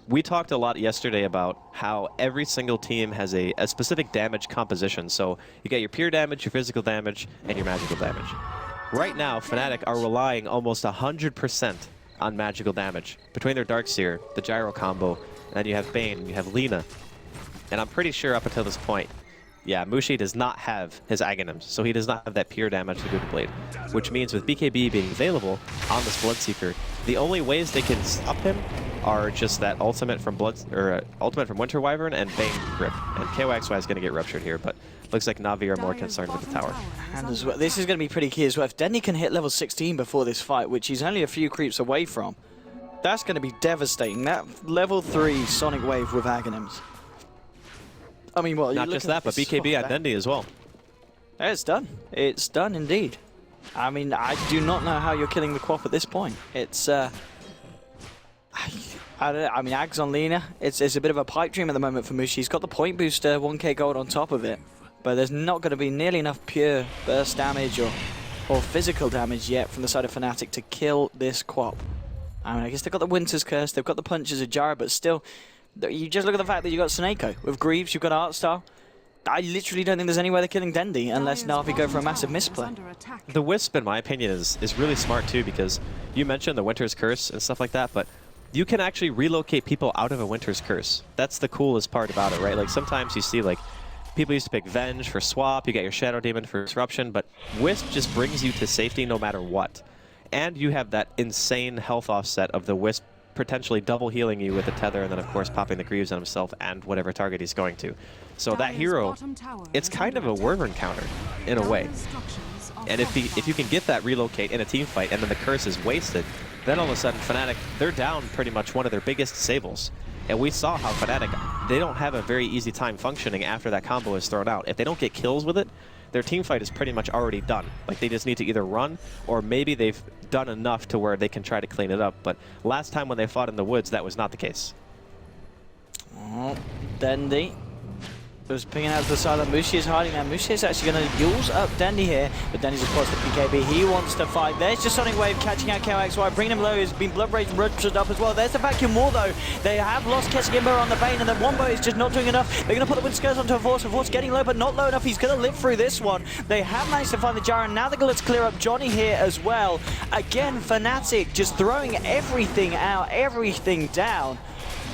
we talked a lot yesterday about how every single team has a specific damage composition. So you get your pure damage, your physical damage, and your magical damage. Right now, Fnatic are relying almost 100% on magical damage. Between their Darkseer, the Gyro combo, and then you have Bane, and you have Lina. And I'm pretty sure up until this point, yeah, Mushi does not have his Aghanims, so he does not have that pure damage to do the blade. Which means with BKB being available on this Bloodseeker, the only ways they can stop him are just that ultimate from ultimate from Winter Wyvern and Bane Grip. And KerchNET is going to get ruptured here, but looks like Na'Vi are more concerned with the tower. And as well, this is going to be pretty key as well. If Dendi can hit level 16 before this fight, which he's only a few creeps away from, that's going to be devastating. That level 3 Sonic Wave with Aghanims. I mean, what? Not just that, but BKB and Dendi as well. It's done. It's done indeed. I mean, I do not know how you're killing the Quap at this point. It's, I mean, Ags on Lina, it's a bit of a pipe dream at the moment for Mushi. He's got the point booster, 1k gold on top of it, but there's not going to be nearly enough pure burst damage or physical damage yet from the side of Fnatic to kill this Quap. I mean, I guess they've got the Winter's Curse, they've got the Punches of Jara, but still, you just look at the fact that you've got Snako. With Greaves, you've got Artstar. I literally don't think there's any way they're killing Dendi unless Na'Vi go for a massive misplay. The Wisp, in my opinion, is really smart too, because you mentioned the Winter's Curse and stuff like that, but you can actually relocate people out of a Winter's Curse. That's the coolest part about it, right? Like, sometimes you see, like, people used to pick Venge for swap, you get your Shadow Demon for disruption, but Wisp just brings you to safety no matter what. And you have that insane health offset of the Wisp potentially double healing you with the tether, and then of course popping the Greaves on himself and whatever target he's going to. So that hero, it's kind of a Wyvern counter in a way. And if you can get that relocate in a team fight and then the curse is wasted, then all of a sudden Fnatic, they're down pretty much one of their biggest disables. And we saw how Fnatic, they don't have a very easy time functioning after that combo is thrown out. If they don't get kills with it, their team fight is pretty much already done. Like, they just need to either run, or maybe they've done enough to where they can try to clean it up. But last time when they fought in the woods, that was not the case. Oh, Dendi Just pinging out to the side. Mushi is hiding now. Mushi is actually going to use up Dendy here, but Dendy's of course the PKB. He wants to fight. There's just Sonic Wave catching out KOXY, bringing him low. He's been Blood Rage ruptured up as well. There's the vacuum wall though. They have lost KerchNET on the Bane, and the Wombo is just not doing enough. They're going to put the Wind Skirts onto a Force. Force getting low, but not low enough. He's going to live through this one. They have managed to find the Jaren. Now they're going to clear up Johnny here as well. Again, Fnatic just throwing everything out, everything down,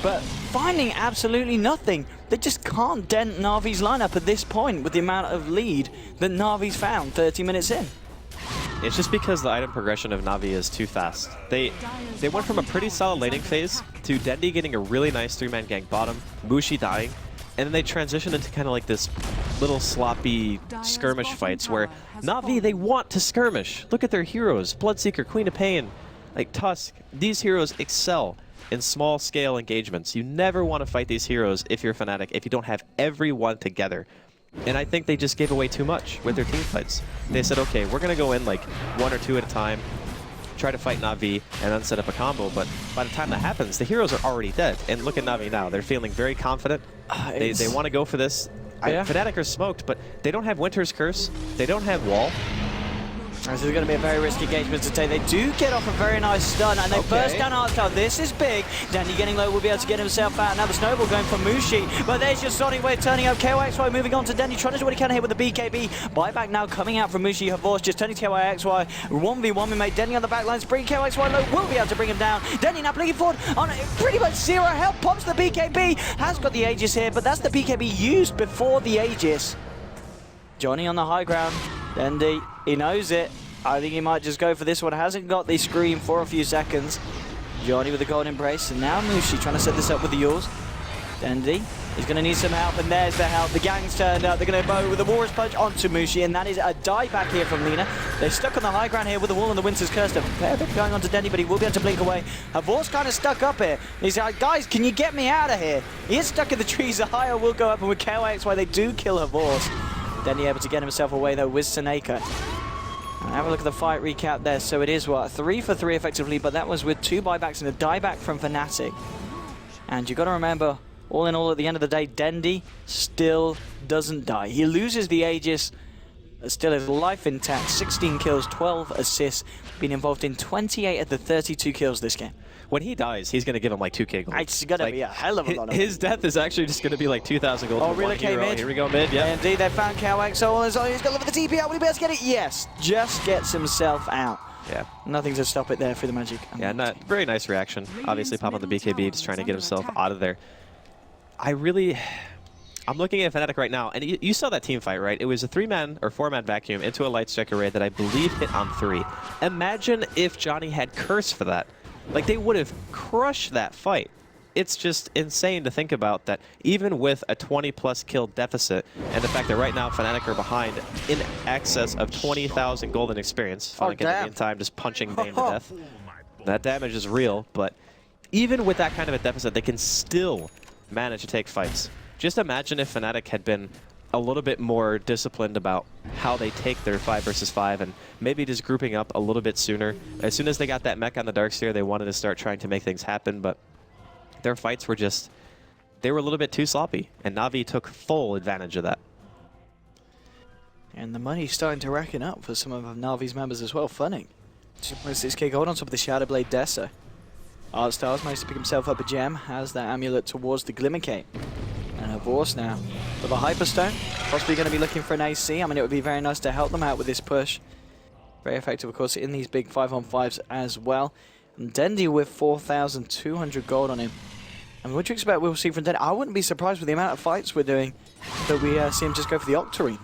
but finding absolutely nothing. They just can't dent Na'Vi's lineup at this point with the amount of lead that Na'Vi's found 30 minutes in. It's just because the item progression of Na'Vi is too fast. They went from a pretty solid laning phase to Dendy getting a really nice 3-man gank bottom, Mushi dying, and then they transitioned into kind of like this little sloppy skirmish fights where Na'Vi, they want to skirmish. Look at their heroes, Bloodseeker, Queen of Pain, like Tusk. These heroes excel in small-scale engagements. You never want to fight these heroes if you're Fnatic, if you don't have everyone together. And I think they just gave away too much with their team fights. They said, okay, we're going to go in like 1 or 2 at a time, try to fight Na'Vi, and then set up a combo. But by the time that happens, the heroes are already dead. And look at Na'Vi now. They're feeling very confident. They want to go for this. Fnatic are smoked, but they don't have Winter's Curse. They don't have Wall. This is going to be a very risky engagement to take. They do get off a very nice stun, and they burst down Arctower. This is big. Dandy getting low will be able to get himself out. Now the snowball going for Mushi, but there's just Sonic Wave turning up. KOXY moving on to Dandy, trying to do what he can here with the BKB. Buyback now coming out from Mushi. Horse just turning to KOXY. 1v1 we made Dendy on the back lines. Bring KOXY low, will be able to bring him down. Dendy now blinking forward on pretty much zero health. Pops the BKB. Has got the Aegis here, but that's the BKB used before the Aegis. Johnny on the high ground. Dendy, he knows it. I think he might just go for this one. Hasn't got the scream for a few seconds. Johnny with the golden embrace, and now Mushi trying to set this up with the Yules. Dendy is going to need some help, and there's the help. The gang's turned up. They're going to bow with the Walrus Punch onto Mushi, and that is a die back here from Lina. They're stuck on the high ground here with the wall and the Winter's Curse. A fair bit going on to Dendy, but he will be able to blink away. Havor's kind of stuck up here. He's like, guys, can you get me out of here? He is stuck in the trees. The higher will go up, and with KOXY, they do kill Havor's. Dendy able to get himself away, though, with Seneca. Have a look at the fight recap there. So it is, what, 3 for 3 effectively, but that was with 2 buybacks and a dieback from Fnatic. And you've got to remember, all in all, at the end of the day, Dendy still doesn't die. He loses the Aegis, but still his life intact. 16 kills, 12 assists, been involved in 28 of the 32 kills this game. When he dies, he's going to give him like 2k gold. It's going to be a hell of a lot of his death is actually just going to be like 2,000 gold. Oh, really came in. Here we go, mid, yeah. Indeed, they found KOXY. So he's going to look at the TP out. Will he be able to get it? Yes. Just gets himself out. Yeah. Nothing to stop it there for the Magic. Yeah, very nice reaction. Obviously, pop on the BKB, just trying to get himself out of there. I'm looking at Fnatic right now, and you saw that team fight, right? It was a 3-man or 4-man vacuum into a light strike array that I believe hit on 3. Imagine if Johnny had Curse for that. Like, they would have crushed that fight. It's just insane to think about that even with a 20-plus kill deficit, and the fact that right now Fnatic are behind in excess of 20,000 golden experience. Finally getting in time, just punching Bane to death. That damage is real, but even with that kind of a deficit, they can still manage to take fights. Just imagine if Fnatic had been a little bit more disciplined about how they take their 5 versus 5 and maybe just grouping up a little bit sooner. As soon as they got that mech on the Darkseer, they wanted to start trying to make things happen, but their fights were just, they were a little bit too sloppy, and Na'Vi took full advantage of that. And the money's starting to reckon up for some of Na'Vi's members as well. Funning. 2.6k gold on top of the Shadowblade Dessa. Artstars managed to pick himself up a gem, has that amulet towards the Glimmer Cape. And Horse now with a Hyperstone, possibly going to be looking for an AC. I mean, it would be very nice to help them out with this push. Very effective, of course, in these big 5-on-5s as well. And Dendy with 4,200 gold on him. And what do you expect we'll see from Dendy? I wouldn't be surprised with the amount of fights we're doing that we see him just go for the Octarine.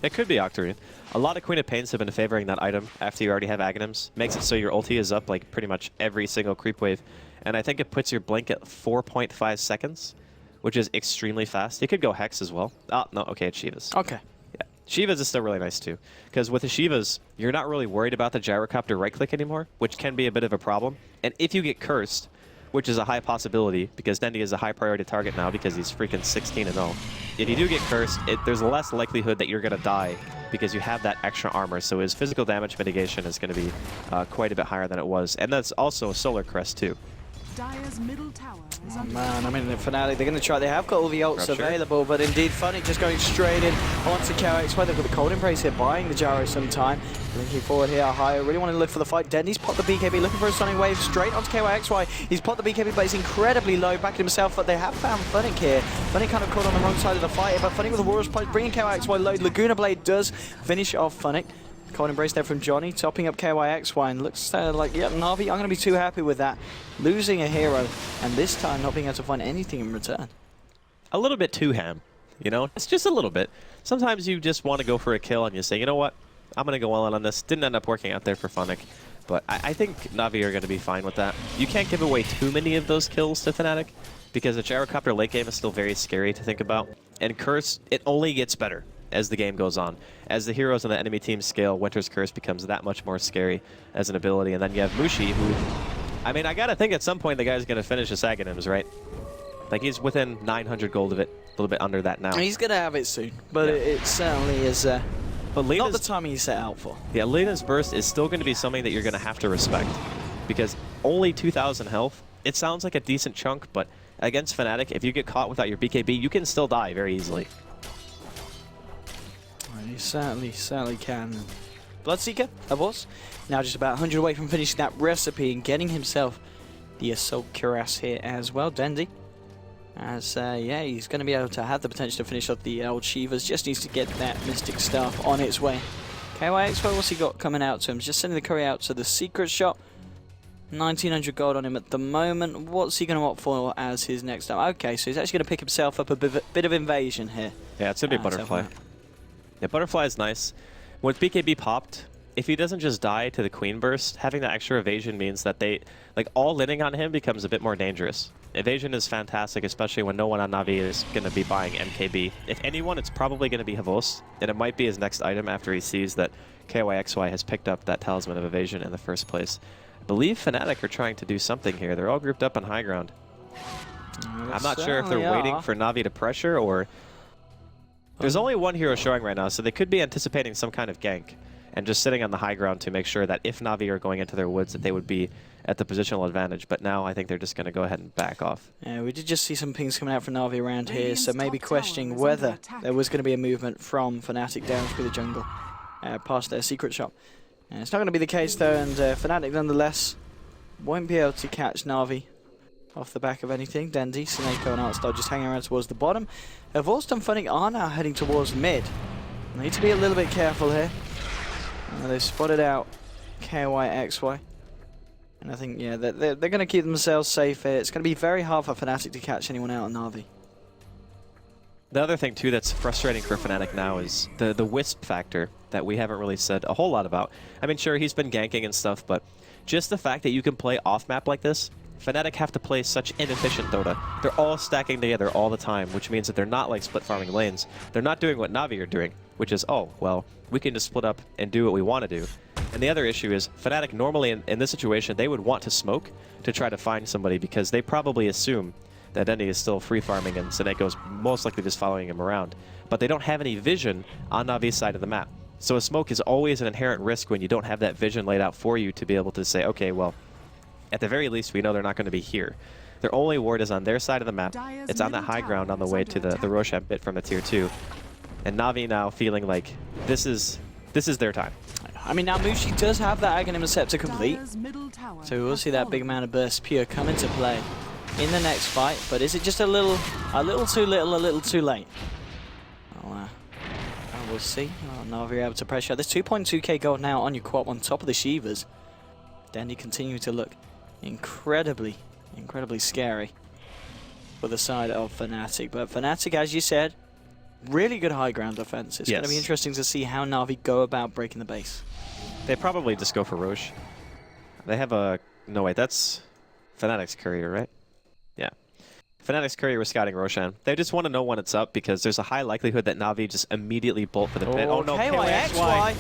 It could be Octarine. A lot of Queen of Pains have been favoring that item after you already have Aghanims. Makes it so your ulti is up like pretty much every single creep wave. And I think it puts your blink at 4.5 seconds, which is extremely fast. You could go Hex as well. Oh, no, okay, it's Shivas. Okay. Yeah, Shivas is still really nice too. Because with the Shivas, you're not really worried about the gyrocopter right-click anymore, which can be a bit of a problem. And if you get cursed, which is a high possibility, because Dendy is a high priority target now because he's freaking 16-0. If you do get cursed, there's less likelihood that you're going to die because you have that extra armor. So his physical damage mitigation is going to be quite a bit higher than it was. And that's also Solar Crest too. Dire's middle tower is under Man, I mean, the Fnatic, they're going to try. They have got all the ults available, but indeed, Fnatic just going straight in onto KerchNET. They've got the Cold Embrace here, buying the gyro some time. Linking forward here, Ohio really want to look for the fight. Dendy's popped the BKB, looking for a stunning wave straight onto KerchNET. He's popped the BKB, but he's incredibly low, backing himself, but they have found Fnatic here. Fnatic kind of caught on the wrong side of the fight here, but Fnatic with the Warriors Punch, bringing KerchNET low. Laguna Blade does finish off Fnatic. Cold Embrace there from Johnny, topping up KerchNET, and looks like, yeah, Na'Vi, I'm going to be too happy with that. Losing a hero, and this time not being able to find anything in return. A little bit too ham, you know? It's just a little bit. Sometimes you just want to go for a kill and you say, you know what? I'm going to go all in on this. Didn't end up working out there for Fnatic, but I think Na'Vi are going to be fine with that. You can't give away too many of those kills to Fnatic, because the gyrocopter late game is still very scary to think about. And Curse, it only gets better as the game goes on. As the heroes on the enemy team scale, Winter's Curse becomes that much more scary as an ability. And then you have Mushi, who, I mean, I gotta think at some point the guy's gonna finish his Aghanims, right? Like, he's within 900 gold of it, a little bit under that now. He's gonna have it soon, but yeah. it certainly is but not the timing he set out for. Yeah, Lena's Burst is still gonna be something that you're gonna have to respect, because only 2,000 health, it sounds like a decent chunk, but against Fnatic, if you get caught without your BKB, you can still die very easily. He certainly can. Bloodseeker, of course, now just about 100 away from finishing that recipe and getting himself the Assault Cuirass here as well. Dendy, as yeah, he's going to be able to have the potential to finish off the old Shivas. Just needs to get that Mystic Staff on its way. KerchNET, what's he got coming out to him? Just sending the curry out to the Secret Shop. 1900 gold on him at the moment. What's he going to opt for as his next up? Okay, so he's actually going to pick himself up a bit of invasion here. Yeah, it's going to be Butterfly. Yeah, Butterfly is nice. When BKB popped, if he doesn't just die to the Queen Burst, having that extra evasion means that they, like, all linning on him becomes a bit more dangerous. Evasion is fantastic, especially when no one on Na'Vi is going to be buying MKB. If anyone, it's probably going to be Havos, and it might be his next item after he sees that KerchNET has picked up that Talisman of Evasion in the first place. I believe Fnatic are trying to do something here. They're all grouped up on high ground. I'm not sure if they're waiting for Na'Vi to pressure, or... There's only one hero showing right now, so they could be anticipating some kind of gank and just sitting on the high ground to make sure that if Na'Vi are going into their woods, that they would be at the positional advantage. But now I think they're just going to go ahead and back off. Yeah, we did just see some pings coming out from Na'Vi around here, so maybe questioning whether there was going to be a movement from Fnatic down through the jungle, past their Secret Shop. It's not going to be the case though, and Fnatic nonetheless won't be able to catch Na'Vi off the back of anything. Dendy, Snako and Artstar just hanging around towards the bottom. Vorst and Fnatic are now heading towards mid. Need to be a little bit careful here. They've spotted out KerchNET. And I think, yeah, they're going to keep themselves safe here. It's going to be very hard for Fnatic to catch anyone out on Na'Vi. The other thing, too, that's frustrating for Fnatic now is the Wisp factor that we haven't really said a whole lot about. I mean, sure, he's been ganking and stuff, but just the fact that you can play off-map like this, Fnatic have to play such inefficient Dota. They're all stacking together all the time, which means that they're not like split farming lanes. They're not doing what Na'Vi are doing, which is, oh, well, we can just split up and do what we want to do. And the other issue is, Fnatic normally in this situation, they would want to smoke to try to find somebody, because they probably assume that Dendy is still free farming and Seneco's most likely just following him around. But they don't have any vision on Na'Vi's side of the map. So a smoke is always an inherent risk when you don't have that vision laid out for you to be able to say, okay, well, at the very least, we know they're not going to be here. Their only ward is on their side of the map. It's on that high ground on the way to the Roshan bit from the tier 2. And Na'Vi now feeling like this is their time. I mean, now Mushi does have that Aghanim Scepter complete. So we'll see that big amount of burst pure come into play in the next fight. But is it just a little too little, a little too late? Well, we'll see. Oh, Na'Vi able to pressure. There's 2.2k gold now on your quad on top of the Shivas. Dendy continuing to look incredibly scary for the side of Fnatic. But Fnatic, as you said, really good high ground defense. It's going to be interesting to see how Na'Vi go about breaking the base. They probably just go for Roche. They have a... No, wait, that's Fnatic's courier, right? Yeah. Fnatic's courier was scouting Roshan. They just want to know when it's up, because there's a high likelihood that Na'Vi just immediately bolt for the pit. Oh no, KerchNET!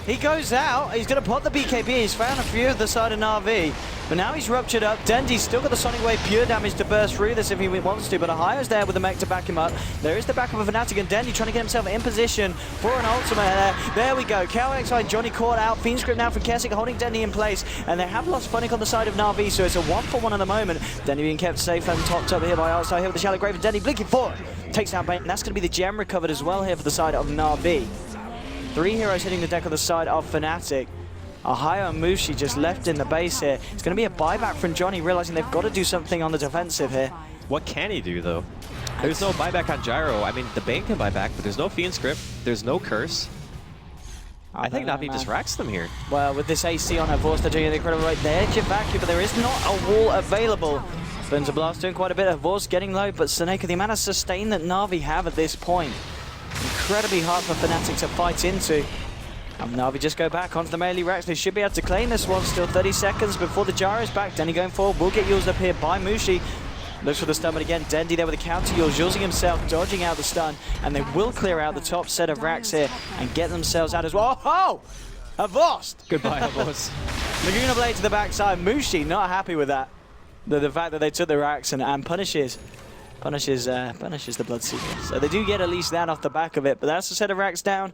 He goes out. He's going to pop the BKB. He's found a few of the side of Na'Vi. But now he's ruptured up. Dendi's still got the Sonic Wave pure damage to burst through this if he wants to. But Ahayo's there with the mech to back him up. There is the backup of Fnatic, and Dendi trying to get himself in position for an ultimate there. There we go. KerchNET and Johnny caught out. Fiend Script now from KerchNET holding Dendi in place. And they have lost Fnatic on the side of Na'Vi, so it's a 1-for-1 at the moment. Dendi being kept safe and topped up here by Outside here with the Shallow Grave. And Dendi blinking forward. Takes down Bait, and that's going to be the gem recovered as well here for the side of Na'Vi. 3 heroes hitting the deck on the side of Fnatic. Ahayo and Mushi just left in the base here. It's going to be a buyback from Johnny, realizing they've got to do something on the defensive here. What can he do, though? There's no buyback on Gyro. I mean, the Bane can buy back, but there's no Fiend Script. There's no Curse. I think Na'Vi just racks them here. Well, with this AC on her Vorst, they're doing an incredible right there. Vacuum, but there is not a wall available. Splinter Blast doing quite a bit of Vorst getting low, but Seneca, the amount of sustain that Na'Vi have at this point, incredibly hard for Fnatic to fight into. And Na'Vi just go back onto the melee racks. They should be able to claim this one. Still 30 seconds before the gyro's back. Dendy going forward will get used up here by Mushi. Looks for the stun, but again, Dendy there with a counter use, using himself, dodging out the stun, and they will clear out the top set of racks here and get themselves out as well. Oh! Avost! Goodbye, Avost. Laguna Blade to the backside. Mushi not happy with that. The fact that they took the racks and punishes the Bloodseeker. So they do get at least that off the back of it, but that's a set of racks down.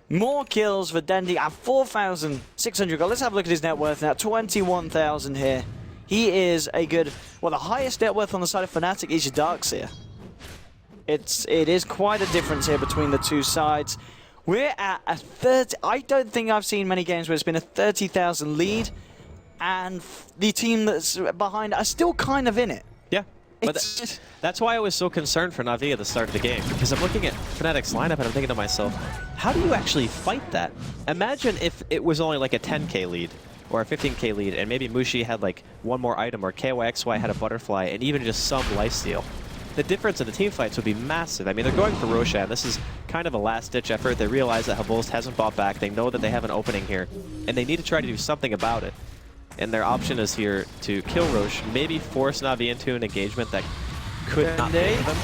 More kills for Dendy at 4,600 gold. Let's have a look at his net worth now. 21,000 here. He is a good, well, the highest net worth on the side of Fnatic is your Darkseer. It is quite a difference here between the two sides. We're at a 30, I don't think I've seen many games where it's been a 30,000 lead, and the team that's behind are still kind of in it. Yeah, but that's why I was so concerned for Na'Vi at the start of the game, because I'm looking at Fnatic's lineup and I'm thinking to myself, how do you actually fight that? Imagine if it was only like a 10k lead or a 15k lead, and maybe Mushi had like one more item, or KYXY had a butterfly, and even just some lifesteal. The difference in the team fights would be massive. I mean, they're going for Roshan. This is kind of a last-ditch effort. They realize that Havost hasn't bought back. They know that they have an opening here, and they need to try to do something about it. And their option is here to kill Roche, maybe force Na'Vi into an engagement that could not be them.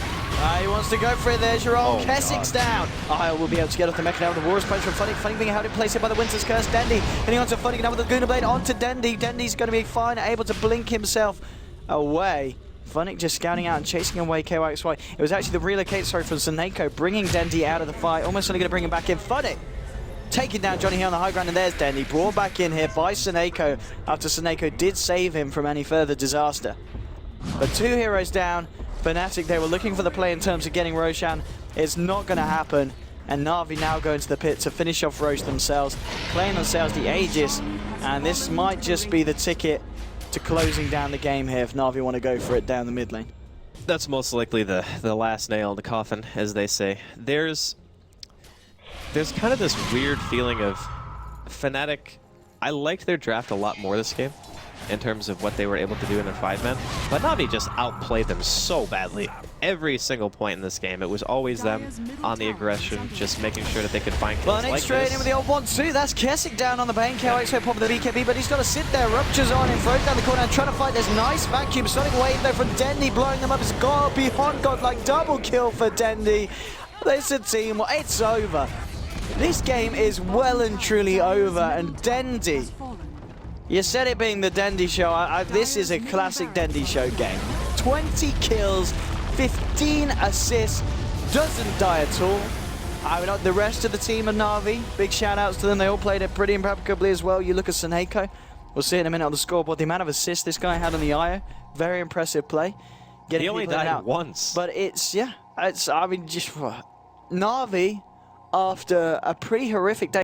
He wants to go for it there, Jerome. Oh, Kessig's down. Ahio will be able to get off the mech now with the Warriors punch from Fnatic. Fnatic being held in place here by the Winter's Curse. Dendy hitting onto Fnatic now with the Laguna Blade onto Dendy. Dendy's going to be fine, able to blink himself away. Fnatic just scouting out and chasing away KYXY. It was actually the relocate, from Seneko bringing Dendy out of the fight. Almost only going to bring him back in. Fnatic taking down Johnny here on the high ground, and there's Dendy brought back in here by Seneko after Seneko did save him from any further disaster. But 2 heroes down. Fnatic, they were looking for the play in terms of getting Roshan. It's not going to happen. And Na'Vi now go into the pit to finish off Roche themselves, playing themselves the Aegis. And this might just be the ticket to closing down the game here if Na'Vi want to go for it down the mid lane. That's most likely the last nail in the coffin, as they say. There's kind of this weird feeling of Fnatic. I liked their draft a lot more this game in terms of what they were able to do in their 5-man, but Na'Vi just outplayed them so badly. Every single point in this game, it was always them on the aggression, just making sure that they could find kills like straight this. in with the old 1-2. That's Kessig down on the Bane. KYXY popping the BKB, but he's got to sit there. Ruptures on him, throws down the corner and trying to fight this nice vacuum. Sonic Wave there from Dendy, blowing them up. It's got beyond godlike double kill for Dendy. It's a team. Well, it's over. This game is well and truly over, and Dendy, you said it being the Dendy show. This is a classic Dendy show game. 20 kills, 15 assists, doesn't die at all. I mean, the rest of the team of Na'Vi, big shout outs to them. They all played it pretty impeccably as well. You look at Seneko, we'll see in a minute on the scoreboard. The amount of assists this guy had on the IO, very impressive play. He only died once. But I mean, just Na'Vi, after a pretty horrific day.